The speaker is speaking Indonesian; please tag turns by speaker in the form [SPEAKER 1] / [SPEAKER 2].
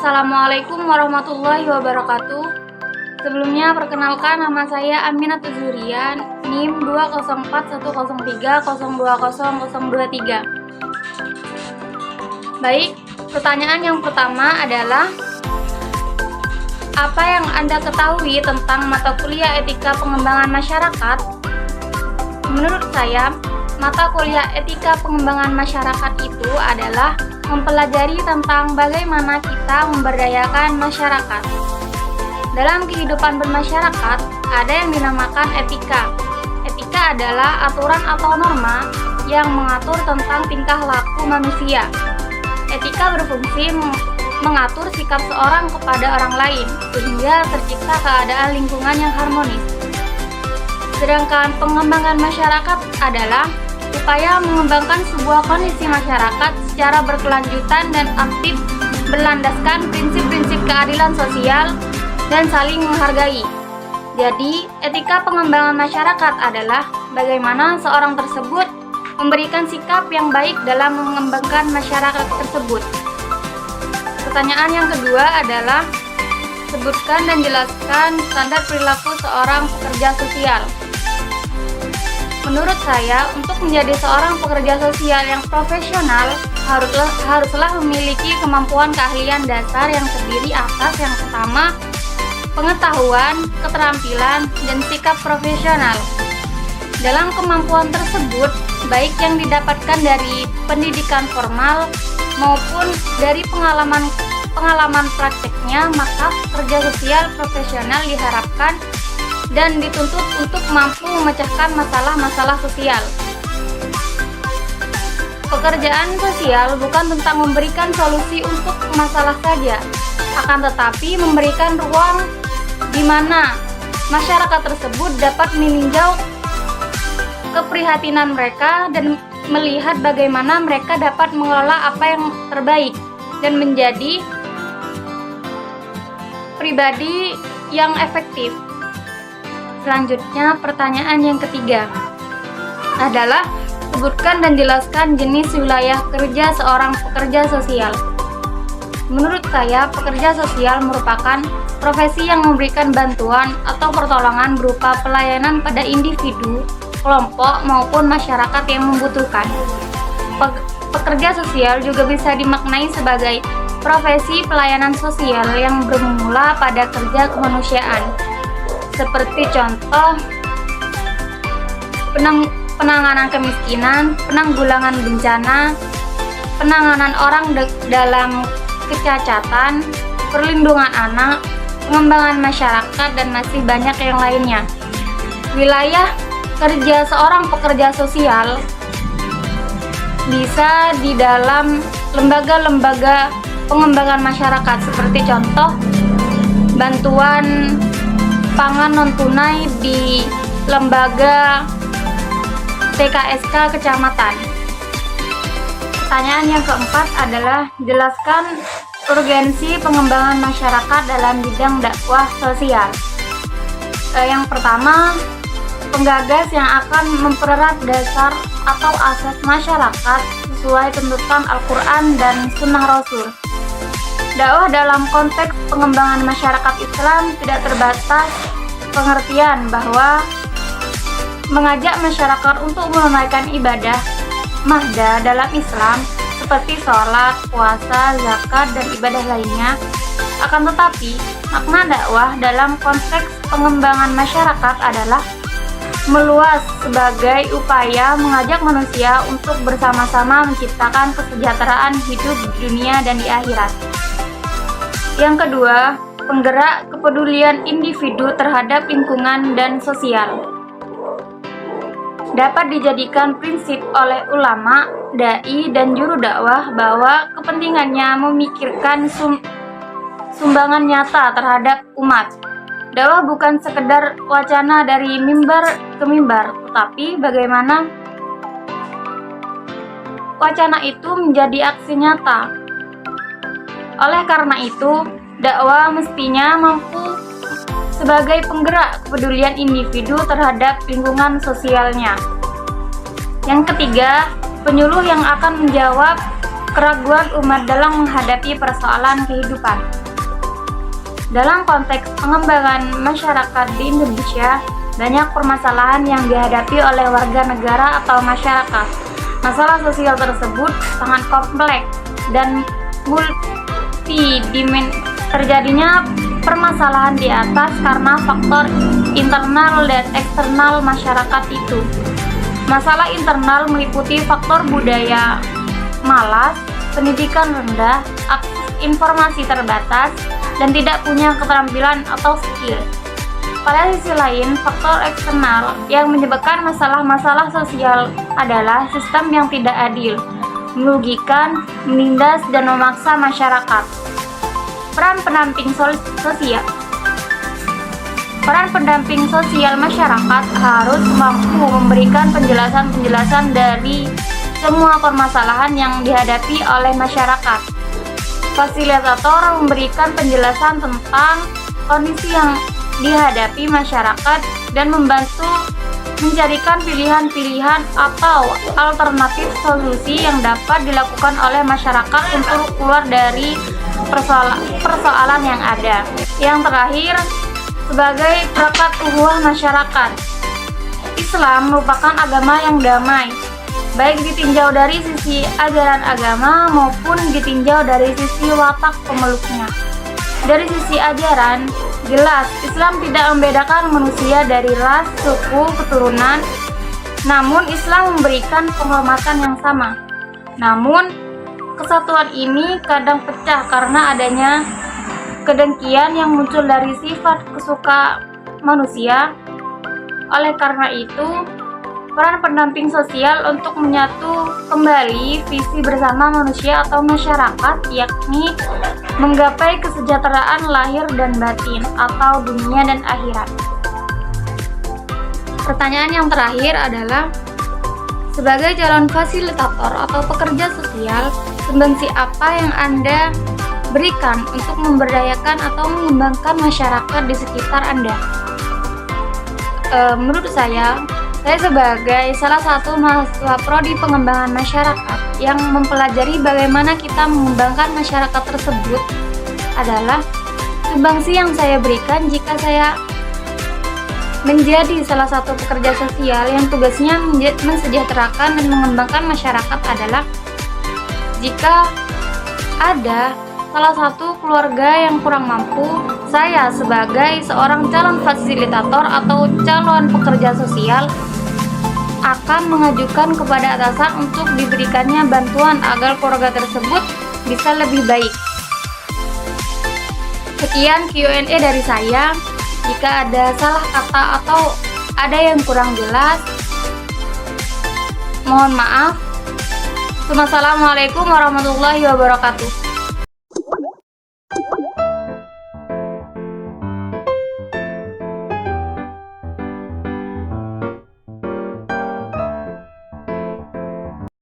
[SPEAKER 1] Assalamualaikum warahmatullahi wabarakatuh. Sebelumnya perkenalkan, nama saya Aminatul Zurian, NIM 2041030302023. Baik, pertanyaan yang pertama adalah, apa yang Anda ketahui tentang mata kuliah etika pengembangan masyarakat? Menurut saya, mata kuliah etika pengembangan masyarakat itu adalah mempelajari tentang bagaimana kita memberdayakan masyarakat. Dalam kehidupan bermasyarakat, ada yang dinamakan etika. Etika adalah aturan atau norma yang mengatur tentang tingkah laku manusia. Etika berfungsi mengatur sikap seorang kepada orang lain, sehingga tercipta keadaan lingkungan yang harmonis. Sedangkan pengembangan masyarakat adalah upaya mengembangkan sebuah kondisi masyarakat secara berkelanjutan dan aktif berlandaskan prinsip-prinsip keadilan sosial dan saling menghargai. Jadi, etika pengembangan masyarakat adalah bagaimana seorang tersebut memberikan sikap yang baik dalam mengembangkan masyarakat tersebut. Pertanyaan yang kedua adalah, sebutkan dan jelaskan standar perilaku seorang pekerja sosial. Menurut saya, untuk menjadi seorang pekerja sosial yang profesional, haruslah memiliki kemampuan keahlian dasar yang terdiri atas yang pertama, pengetahuan, keterampilan, dan sikap profesional. Dalam kemampuan tersebut, baik yang didapatkan dari pendidikan formal maupun dari pengalaman prakteknya, maka pekerja sosial profesional diharapkan dan dituntut untuk mampu memecahkan masalah-masalah sosial. Pekerjaan sosial bukan tentang memberikan solusi untuk masalah saja, akan tetapi memberikan ruang di mana masyarakat tersebut dapat meninjau keprihatinan mereka dan melihat bagaimana mereka dapat mengelola apa yang terbaik dan menjadi pribadi yang efektif. Selanjutnya, pertanyaan yang ketiga adalah, sebutkan dan jelaskan jenis wilayah kerja seorang pekerja sosial. Menurut saya, pekerja sosial merupakan profesi yang memberikan bantuan atau pertolongan berupa pelayanan pada individu, kelompok, maupun masyarakat yang membutuhkan. Pekerja sosial juga bisa dimaknai sebagai profesi pelayanan sosial yang bermula pada kerja kemanusiaan, seperti contoh penanganan kemiskinan, penanggulangan bencana, penanganan orang dalam kecacatan, perlindungan anak, pengembangan masyarakat, dan masih banyak yang lainnya. Wilayah kerja seorang pekerja sosial bisa di dalam lembaga-lembaga pengembangan masyarakat, seperti contoh bantuan pangan non-tunai di lembaga TKSK kecamatan. Pertanyaan yang keempat adalah, jelaskan urgensi pengembangan masyarakat dalam bidang dakwah sosial. Yang pertama, penggagas yang akan mempererat dasar atau asas masyarakat sesuai tuntutan Al-Quran dan Sunnah Rasul. Dakwah dalam konteks pengembangan masyarakat Islam tidak terbatas pengertian bahwa mengajak masyarakat untuk menunaikan ibadah mahda dalam Islam seperti sholat, puasa, zakat, dan ibadah lainnya. Akan tetapi, makna dakwah dalam konteks pengembangan masyarakat adalah meluas sebagai upaya mengajak manusia untuk bersama-sama menciptakan kesejahteraan hidup di dunia dan di akhirat. Yang kedua, penggerak kepedulian individu terhadap lingkungan dan sosial. Dapat dijadikan prinsip oleh ulama, dai, dan juru dakwah bahwa kepentingannya memikirkan sumbangan nyata terhadap umat. Dakwah bukan sekedar wacana dari mimbar ke mimbar, tetapi bagaimana wacana itu menjadi aksi nyata. Oleh karena itu, dakwah mestinya mampu sebagai penggerak kepedulian individu terhadap lingkungan sosialnya. Yang ketiga, penyuluh yang akan menjawab keraguan umat dalam menghadapi persoalan kehidupan. Dalam konteks pengembangan masyarakat di Indonesia, banyak permasalahan yang dihadapi oleh warga negara atau masyarakat. Masalah sosial tersebut sangat kompleks dan multidimensi. Terjadinya permasalahan di atas karena faktor internal dan eksternal masyarakat itu. Masalah internal meliputi faktor budaya malas, pendidikan rendah, akses informasi terbatas, dan tidak punya keterampilan atau skill. Pada sisi lain, faktor eksternal yang menyebabkan masalah-masalah sosial adalah sistem yang tidak adil, merugikan, menindas, dan memaksa masyarakat. Peran pendamping sosial. Peran pendamping sosial masyarakat harus mampu memberikan penjelasan-penjelasan dari semua permasalahan yang dihadapi oleh masyarakat. Fasilitator memberikan penjelasan tentang kondisi yang dihadapi masyarakat dan membantu mencarikan pilihan-pilihan atau alternatif solusi yang dapat dilakukan oleh masyarakat untuk keluar dari persoalan yang ada. Yang terakhir, sebagai perekat ukhuwah masyarakat, Islam merupakan agama yang damai, baik ditinjau dari sisi ajaran agama maupun ditinjau dari sisi watak pemeluknya. Dari sisi ajaran, jelas Islam tidak membedakan manusia dari ras, suku, keturunan, namun Islam memberikan penghormatan yang sama. Namun, kesatuan ini kadang pecah karena adanya kedengkian yang muncul dari sifat kesuka manusia. Oleh karena itu, peran pendamping sosial untuk menyatu kembali visi bersama manusia atau masyarakat, yakni menggapai kesejahteraan lahir dan batin atau dunia dan akhirat. Pertanyaan yang terakhir adalah, sebagai calon fasilitator atau pekerja sosial, sumbangsi apa yang Anda berikan untuk memberdayakan atau mengembangkan masyarakat di sekitar Anda? Menurut saya sebagai salah satu mahasiswa prodi pengembangan masyarakat yang mempelajari bagaimana kita mengembangkan masyarakat tersebut adalah sumbangsi yang saya berikan jika saya menjadi salah satu pekerja sosial yang tugasnya mensejahterakan dan mengembangkan masyarakat adalah jika ada salah satu keluarga yang kurang mampu, saya sebagai seorang calon fasilitator atau calon pekerja sosial akan mengajukan kepada atasan untuk diberikannya bantuan agar keluarga tersebut bisa lebih baik. Sekian Q&A dari saya. Jika ada salah kata atau ada yang kurang jelas, mohon maaf. Wassalamualaikum warahmatullahi wabarakatuh.